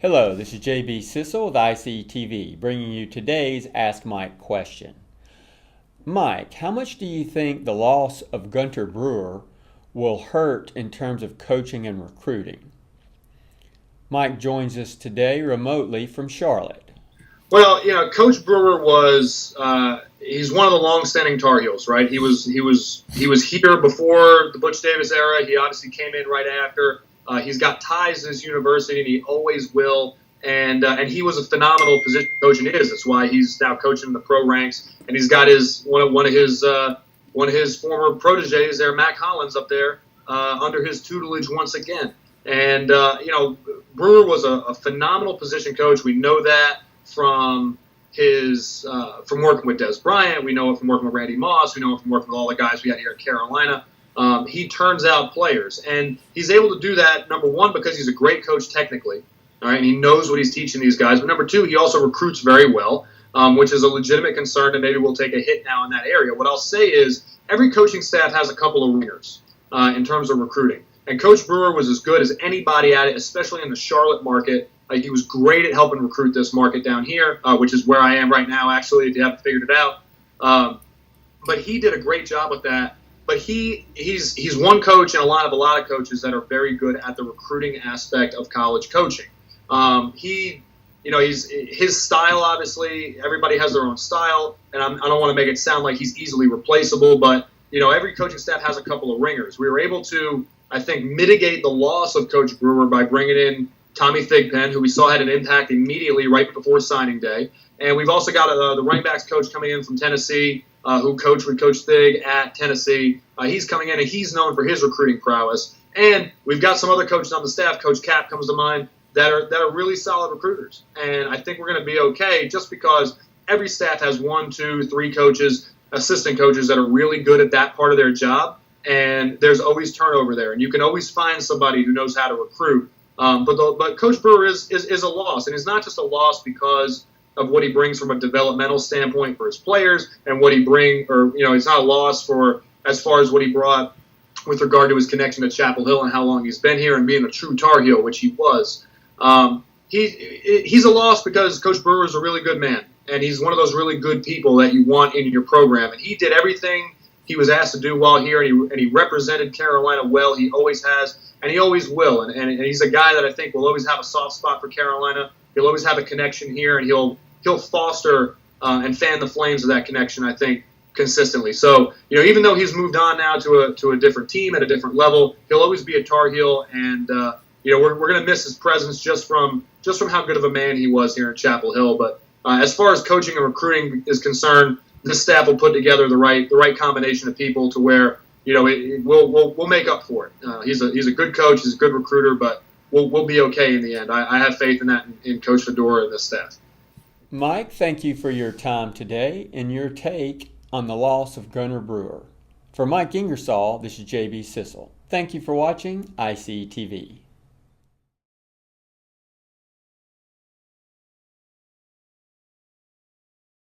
Hello, this is JB Sissel with ICTV, bringing you today's Ask Mike question. Mike, how much do you think the loss of Gunter Brewer will hurt in terms of coaching and recruiting? Mike joins us today remotely from Charlotte. Well, Coach Brewer was—he's one of the long-standing Tar Heels, right? He was here before the Butch Davis era. He obviously came in right after. He's got ties to his university, and he always will. And he was a phenomenal position coach, and is. That's why he's now coaching in the pro ranks. And he's got his one of his former proteges there, Mac Hollins, up there under his tutelage once again. And Brewer was a phenomenal position coach. We know that from from working with Des Bryant. We know it from working with Randy Moss. We know it from working with all the guys we had here at Carolina. He turns out players, and he's able to do that, number one, because he's a great coach technically, all right, and he knows what he's teaching these guys. But number two, he also recruits very well, which is a legitimate concern, and maybe we'll take a hit now in that area. What I'll say is every coaching staff has a couple of ringers in terms of recruiting, and Coach Brewer was as good as anybody at it, especially in the Charlotte market. He was great at helping recruit this market down here, which is where I am right now, actually, if you haven't figured it out. But he did a great job with that. But he's one coach in a lot of coaches that are very good at the recruiting aspect of college coaching. His style, obviously, everybody has their own style, and I don't want to make it sound like he's easily replaceable, but every coaching staff has a couple of ringers. We were able to, I think, mitigate the loss of Coach Brewer by bringing in Tommy Thigpen, who we saw had an impact immediately right before signing day. And we've also got the running backs coach coming in from Tennessee, who coached with Coach Thig at Tennessee. He's coming in, and he's known for his recruiting prowess. And we've got some other coaches on the staff. Coach Cap comes to mind that are really solid recruiters. And I think we're going to be okay just because every staff has 1, 2, 3 coaches, assistant coaches that are really good at that part of their job. And there's always turnover there, and you can always find somebody who knows how to recruit. But Coach Brewer is a loss, and it's not just a loss because of what he brings from a developmental standpoint for his players and what he it's not a loss for as far as what he brought with regard to his connection to Chapel Hill and how long he's been here and being a true Tar Heel, which he was. He's a loss because Coach Brewer is a really good man, and he's one of those really good people that you want in your program, and he did everything he was asked to do while here, and he represented Carolina well. He always has, and he always will. And he's a guy that I think will always have a soft spot for Carolina. He'll always have a connection here, and he'll foster and fan the flames of that connection, I think, consistently. So, even though he's moved on now to a different team at a different level, he'll always be a Tar Heel, and we're going to miss his presence just from how good of a man he was here in Chapel Hill. But as far as coaching and recruiting is concerned, this staff will put together the right combination of people to where we'll make up for it. He's a good coach, he's a good recruiter, but we'll be okay in the end. I have faith in that in Coach Fedora and this staff. Mike, thank you for your time today and your take on the loss of Gunter Brewer. For Mike Ingersoll, this is JB Sissel. Thank you for watching ICTV.